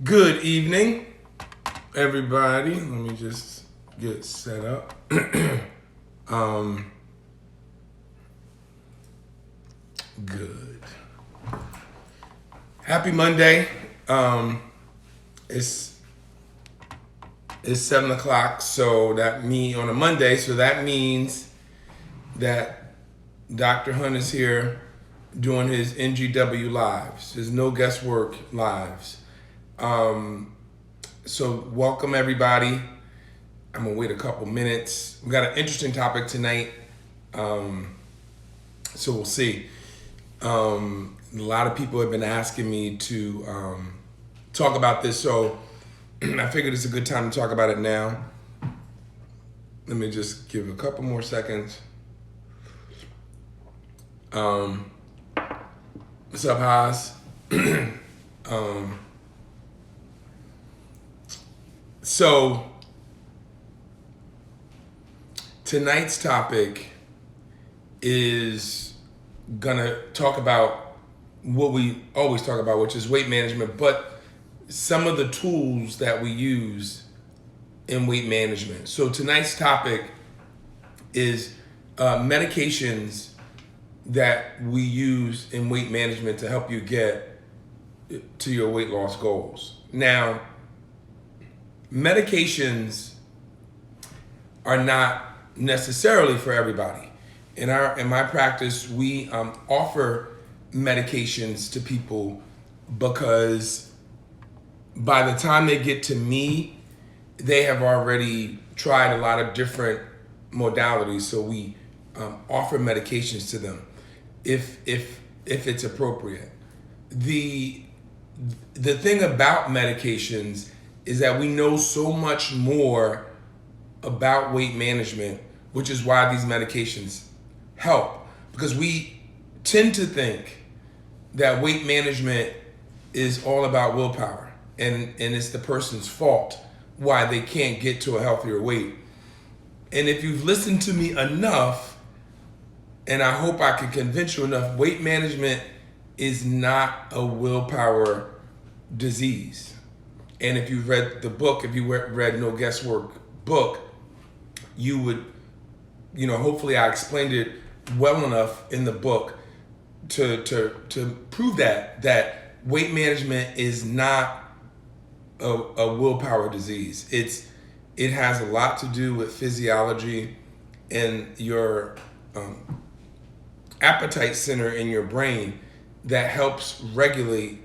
Good evening, everybody. Let me just get set up. um, good. Happy Monday. It's 7 o'clock, so on a Monday. So that means that Dr. Hunt is here doing his NGW lives, his No Guesswork lives. So welcome everybody. I'm gonna wait a couple minutes. We got an interesting topic tonight, so we'll see. A lot of people have been asking me to talk about this, so I figured it's a good time to talk about it now. Let me just give a couple more seconds. What's up, Haas? So tonight's topic is gonna talk about what we always talk about, which is weight management, but some of the tools that we use in weight management. So tonight's topic is medications that we use in weight management to help you get to your weight loss goals. Now, medications are not necessarily for everybody. In my practice, we offer medications to people because by the time they get to me, they have already tried a lot of different modalities. So we offer medications to them if it's appropriate. The thing about medications is that we know so much more about weight management, which is why these medications help. Because we tend to think that weight management is all about willpower and it's the person's fault why they can't get to a healthier weight. And if you've listened to me enough, and I hope I can convince you enough, weight management is not a willpower disease. And if you've read the book, if you read No Guesswork book, you would, hopefully I explained it well enough in the book to prove that weight management is not a willpower disease. It has a lot to do with physiology and your appetite center in your brain that helps regulate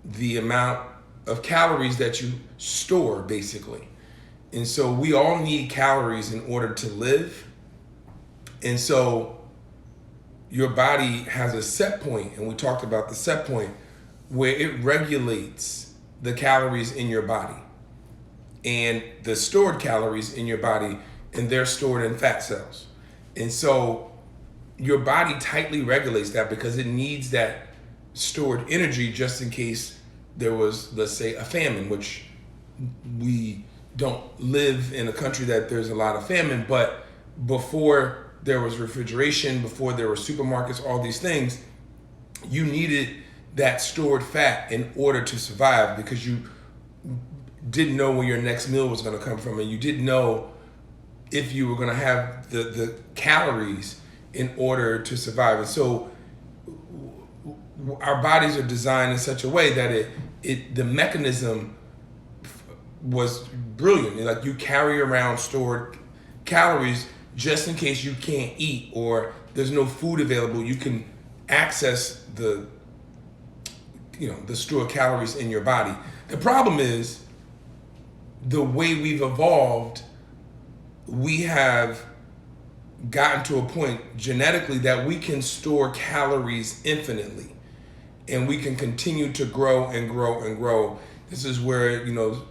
the amount of calories that you store, basically. And so we all need calories in order to live. And so your body has a set point, and we talked about the set point, where it regulates the calories in your body and the stored calories in your body, and they're stored in fat cells. And so your body tightly regulates that because it needs that stored energy just in case there was, let's say, a famine, which we don't live in a country that there's a lot of famine, but before there was refrigeration, before there were supermarkets, all these things, you needed that stored fat in order to survive because you didn't know where your next meal was going to come from, and you didn't know if you were going to have the calories in order to survive. And so our bodies are designed in such a way that the mechanism was brilliant. Like, you carry around stored calories just in case you can't eat or there's no food available. You can access the stored calories in your body. The problem is the way we've evolved, we have gotten to a point genetically that we can store calories infinitely, and we can continue to grow and grow and grow. This is where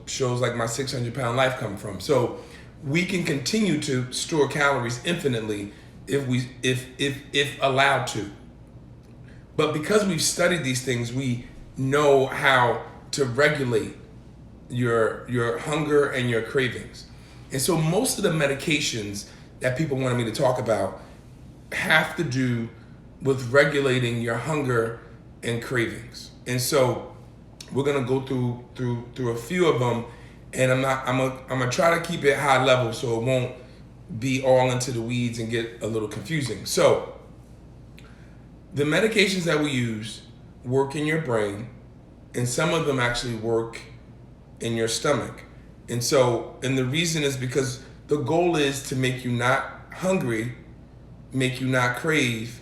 shows like My 600-Pound Life come from. So we can continue to store calories infinitely if allowed to. But because we've studied these things, we know how to regulate your hunger and your cravings. And so most of the medications that people wanted me to talk about have to do with regulating your hunger and cravings. And so We're gonna go through a few of them, and I'm gonna try to keep it high level so it won't be all into the weeds and get a little confusing. So the medications that we use work in your brain, and some of them actually work in your stomach. And the reason is because the goal is to make you not hungry, make you not crave,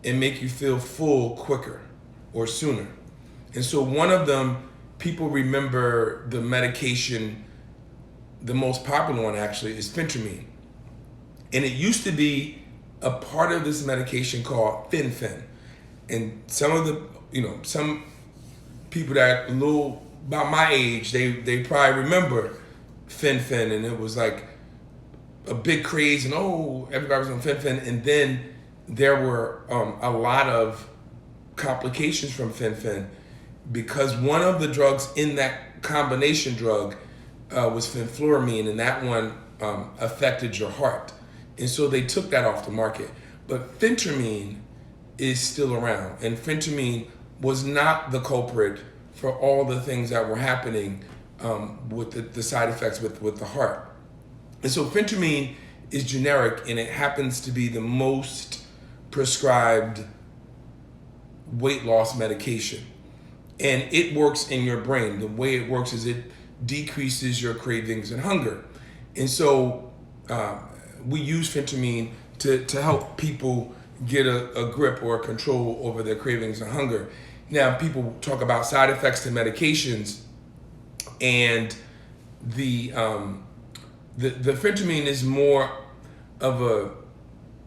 and make you feel full quicker or sooner. And so one of them, people remember the medication, the most popular one actually is phentermine. And it used to be a part of this medication called fen-phen. And some of the, some people that a little about my age, they probably remember fen-phen, and it was like a big craze, and everybody was on fen-phen. And then there were a lot of complications from fen-phen because one of the drugs in that combination drug was fenfluramine, and that one affected your heart. And so they took that off the market. But phentermine is still around, and phentermine was not the culprit for all the things that were happening with the side effects with the heart. And so phentermine is generic, and it happens to be the most prescribed weight loss medication. And it works in your brain. The way it works is it decreases your cravings and hunger. And so we use phentermine to help people get a grip or a control over their cravings and hunger. Now, people talk about side effects to medications, and the phentermine is more of a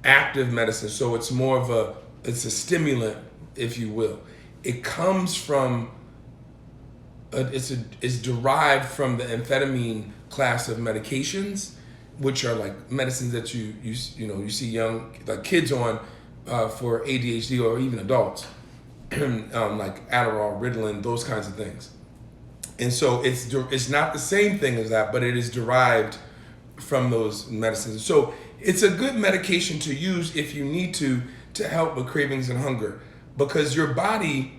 active medicine, so it's more of it's a stimulant, if you will. It comes from it's derived from the amphetamine class of medications, which are like medicines that you see young like kids on for ADHD or even adults, like Adderall, Ritalin, those kinds of things. And so it's not the same thing as that, but it is derived from those medicines. So it's a good medication to use if you need to help with cravings and hunger, because your body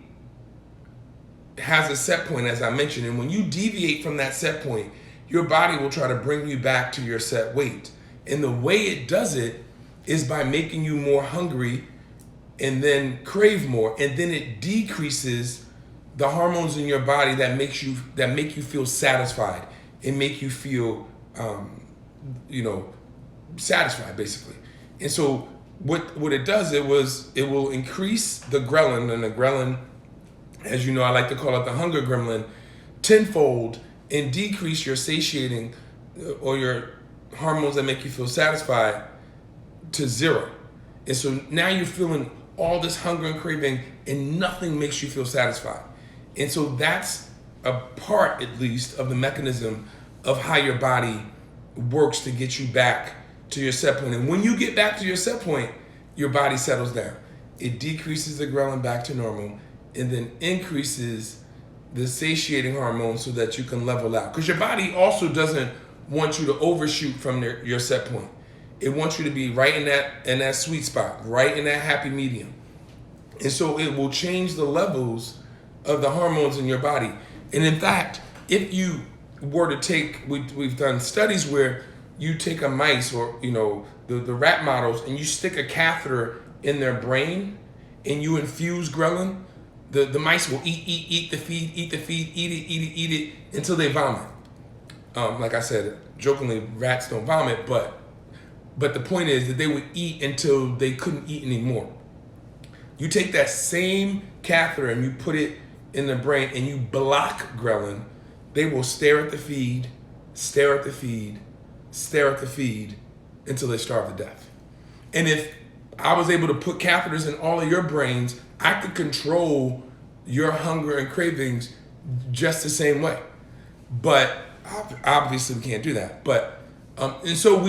has a set point, as I mentioned, and when you deviate from that set point, your body will try to bring you back to your set weight. And the way it does it is by making you more hungry and then crave more, and then it decreases the hormones in your body that make you feel satisfied and make you feel satisfied, basically. And so what it does, it will increase the ghrelin, and the ghrelin, as you know, I like to call it the hunger gremlin, tenfold, and decrease your satiating or your hormones that make you feel satisfied to zero. And so now you're feeling all this hunger and craving, and nothing makes you feel satisfied. And so that's a part, at least, of the mechanism of how your body works to get you back to your set point. And when you get back to your set point, your body settles down. It decreases the ghrelin back to normal, and then increases the satiating hormone so that you can level out. Because your body also doesn't want you to overshoot from your set point. It wants you to be right in that sweet spot, right in that happy medium. And so it will change the levels of the hormones in your body. And in fact, if you were to take, we've done studies where you take a mice or the rat models, and you stick a catheter in their brain and you infuse ghrelin, the mice will eat the feed, eat it until they vomit. Like I said, jokingly, rats don't vomit, but the point is that they would eat until they couldn't eat anymore. You take that same catheter and you put it in the brain and you block ghrelin, they will stare at the feed, stare at the feed, stare at the feed until they starve to death. And if I was able to put catheters in all of your brains, I could control your hunger and cravings just the same way. But obviously we can't do that. But and so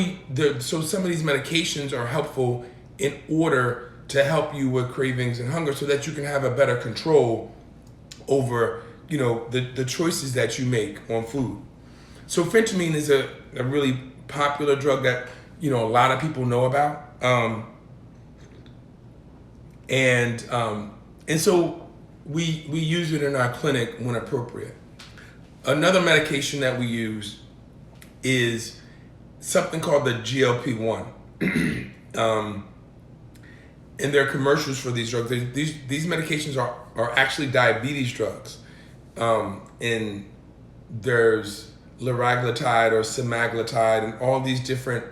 so some of these medications are helpful in order to help you with cravings and hunger, so that you can have a better control over the choices that you make on food. So phentermine is a really popular drug that a lot of people know about. And so we use it in our clinic when appropriate. Another medication that we use is something called the GLP-1. And there are commercials for these drugs. These medications are actually diabetes drugs. And there's liraglutide or semaglutide and all these different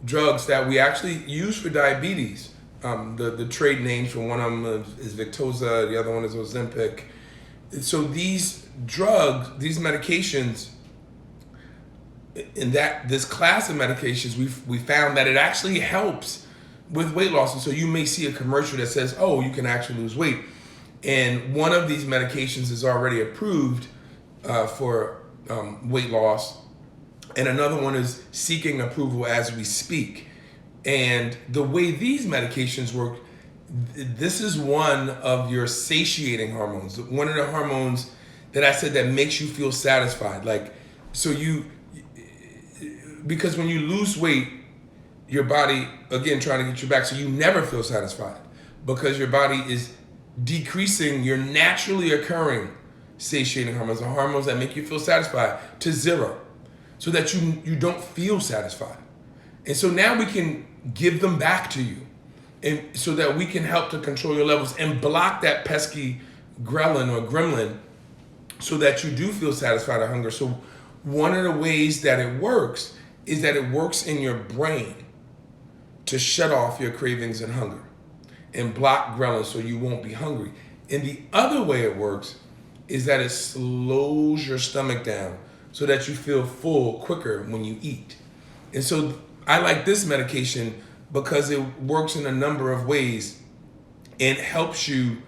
drugs that we actually use for diabetes. The trade names for one of them is Victoza, the other one is Ozempic. So these drugs, these medications, in this class of medications, we found that it actually helps with weight loss. And so you may see a commercial that says, oh, you can actually lose weight. And one of these medications is already approved for weight loss. And another one is seeking approval as we speak. And the way these medications work, this is one of your satiating hormones. One of the hormones that I said that makes you feel satisfied. Like, so because when you lose weight, your body, again, trying to get you back, so you never feel satisfied because your body is decreasing your naturally occurring satiating hormones, the hormones that make you feel satisfied, to zero, so that you don't feel satisfied. And so now we can give them back to you, and so that we can help to control your levels and block that pesky ghrelin or gremlin so that you do feel satisfied or hunger. So one of the ways that it works is that it works in your brain to shut off your cravings and hunger and block ghrelin so you won't be hungry. And the other way it works is that it slows your stomach down so that you feel full quicker when you eat. And so I like this medication because it works in a number of ways and helps you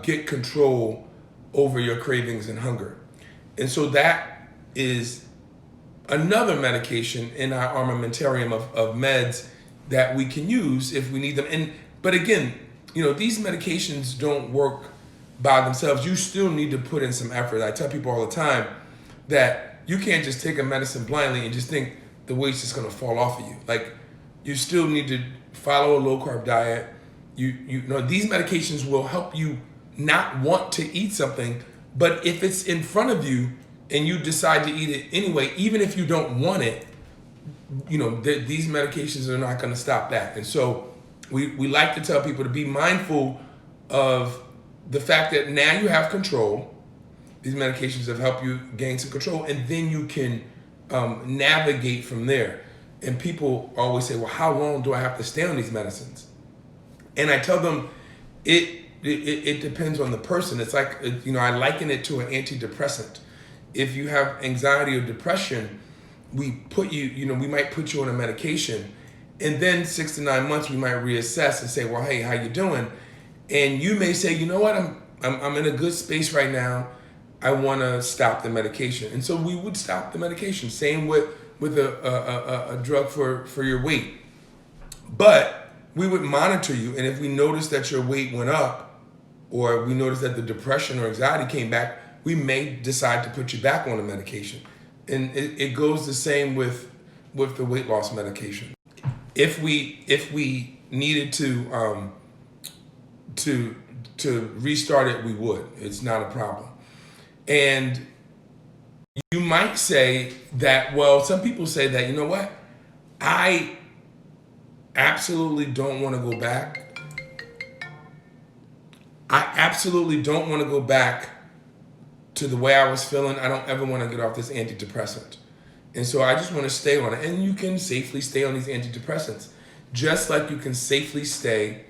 get control over your cravings and hunger. And so that is another medication in our armamentarium of meds that we can use if we need them. But again, these medications don't work by themselves. You still need to put in some effort. I tell people all the time that you can't just take a medicine blindly and just think the weight's just gonna fall off of you. Like, you still need to follow a low carb diet. You know, these medications will help you not want to eat something, but if it's in front of you and you decide to eat it anyway, even if you don't want it, these medications are not going to stop that. And so we like to tell people to be mindful of the fact that now you have control. These medications have helped you gain some control, and then you can navigate from there. And people always say, well, how long do I have to stay on these medicines? And I tell them it depends on the person. It's like, I liken it to an antidepressant. If you have anxiety or depression, we might put you on a medication, and then 6 to 9 months we might reassess and say, well, hey, how you doing? And you may say, you know what, I'm in a good space right now. I want to stop the medication. And so we would stop the medication. Same with a drug for your weight. But we would monitor you, and if we notice that your weight went up, or we notice that the depression or anxiety came back, we may decide to put you back on the medication. And it goes the same with the weight loss medication. If we needed to restart it, we would. It's not a problem. And you might say that, well, some people say that, you know what, I absolutely don't want to go back. I absolutely don't want to go back to the way I was feeling. I don't ever want to get off this antidepressant. And so I just want to stay on it. And you can safely stay on these antidepressants, just like you can safely stay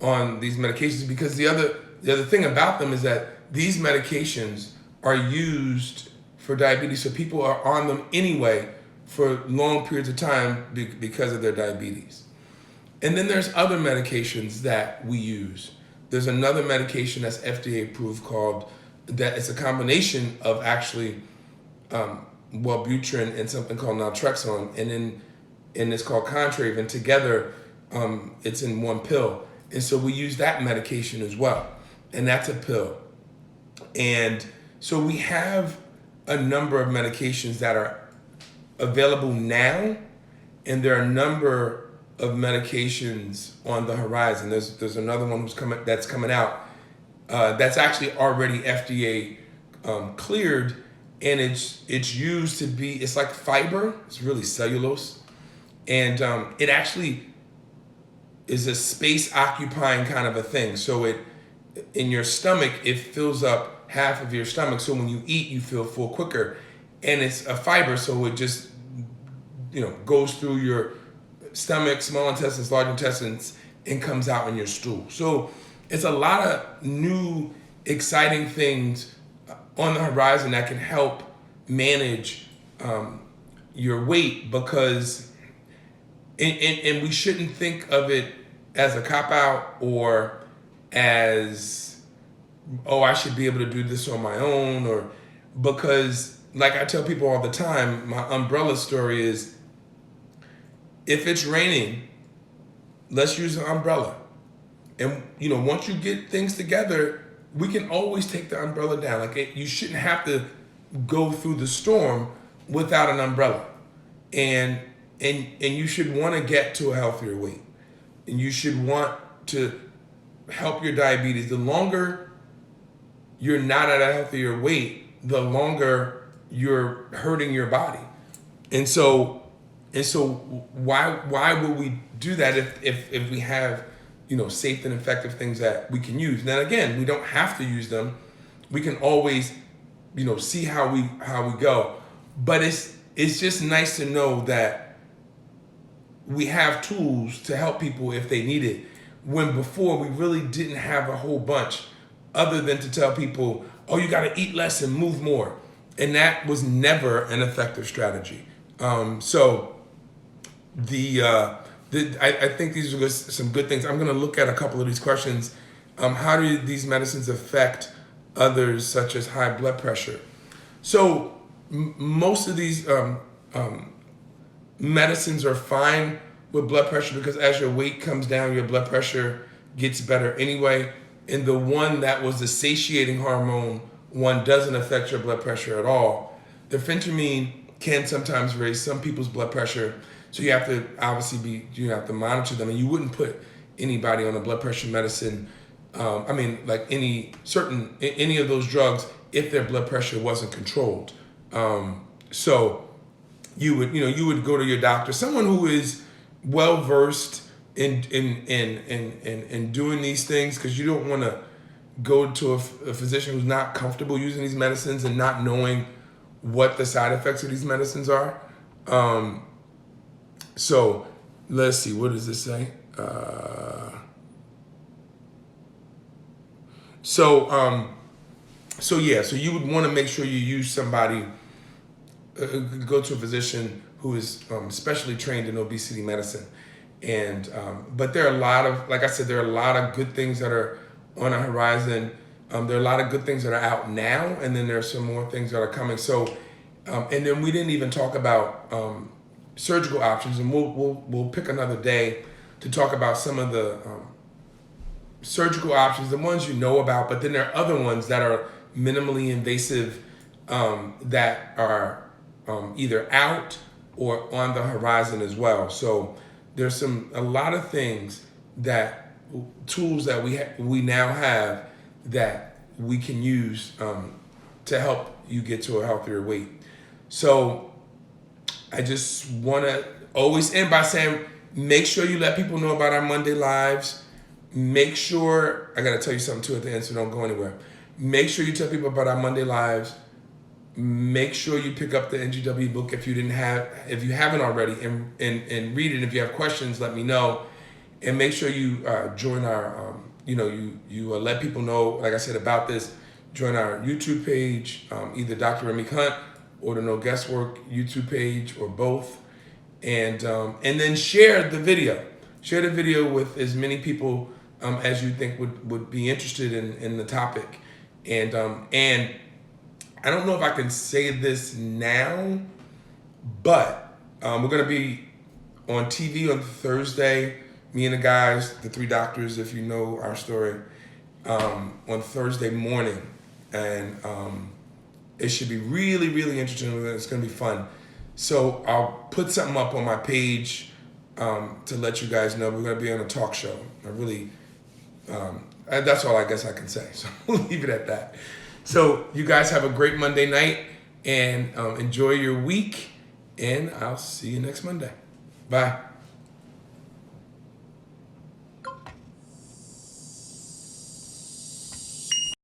on these medications, because the other thing about them is that these medications are used for diabetes, so people are on them anyway for long periods of time because of their diabetes. And then there's other medications that we use. There's another medication that's FDA approved that it's a combination of actually Wellbutrin and something called naltrexone, and it's called Contrave, and together it's in one pill. And so we use that medication as well, and that's a pill. And so we have a number of medications that are available now, and there are a number of medications on the horizon. There's another one that's coming out that's actually already FDA cleared, and it's used to be, it's like fiber. It's really cellulose, and it actually is a space occupying kind of a thing. So it, in your stomach, it fills up half of your stomach. So when you eat, you feel full quicker, and it's a fiber, so it just goes through your stomach, small intestines, large intestines, and comes out in your stool. So it's a lot of new, exciting things on the horizon that can help manage your weight, because, and we shouldn't think of it as a cop-out or as, oh, I should be able to do this on my own, or because, like I tell people all the time, my umbrella story is, if it's raining, let's use an umbrella. And once you get things together, we can always take the umbrella down. Like, you shouldn't have to go through the storm without an umbrella. And you should want to get to a healthier weight. And you should want to help your diabetes. The longer you're not at a healthier weight, the longer you're hurting your body. And so why would we do that if we have safe and effective things that we can use? Now again, we don't have to use them. We can always see how we go. But it's just nice to know that we have tools to help people if they need it, when before we really didn't have a whole bunch, other than to tell people, oh, you got to eat less and move more. And that was never an effective strategy. I think these are some good things. I'm going to look at a couple of these questions. How do these medicines affect others, such as high blood pressure? So most of these medicines are fine with blood pressure, because as your weight comes down, your blood pressure gets better anyway. And the one that was the satiating hormone one doesn't affect your blood pressure at all. The phentermine can sometimes raise some people's blood pressure, so you have to obviously you have to monitor them, and you wouldn't put anybody on a blood pressure medicine. Like any of those drugs, if their blood pressure wasn't controlled. So you would go to your doctor, someone who is well versed in doing these things, because you don't want to go to a physician who's not comfortable using these medicines and not knowing what the side effects of these medicines are. So let's see, what does this say? So you would want to make sure you use somebody, go to a physician who is specially trained in obesity medicine. And but there are a lot of, like I said, there are a lot of good things that are on the horizon. There are a lot of good things that are out now, and then there are some more things that are coming. So, and then we didn't even talk about surgical options, and we'll pick another day to talk about some of the surgical options, the ones you know about. But then there are other ones that are minimally invasive that are either out or on the horizon as well. So there's a lot of things, tools that we now have that we can use to help you get to a healthier weight. So I just want to always end by saying, make sure you let people know about our Monday Lives. Make sure, I got to tell you something too at the end, so don't go anywhere. Make sure you tell people about our Monday Lives. Make sure you pick up the NGW book if you haven't already, and read it. If you have questions, let me know. And make sure you join our, you let people know, like I said, about this. Join our YouTube page, either Dr. Remy Hunt or the No Guesswork YouTube page, or both. And then share the video. Share the video with as many people as you think would be interested in the topic. And I don't know if I can say this now, but we're going to be on TV on Thursday. Me and the guys, the three doctors, if you know our story, on Thursday morning. And it should be really, really interesting. It's going to be fun. So I'll put something up on my page to let you guys know we're going to be on a talk show. That's all I guess I can say. So we'll leave it at that. So you guys have a great Monday night and enjoy your week. And I'll see you next Monday. Bye.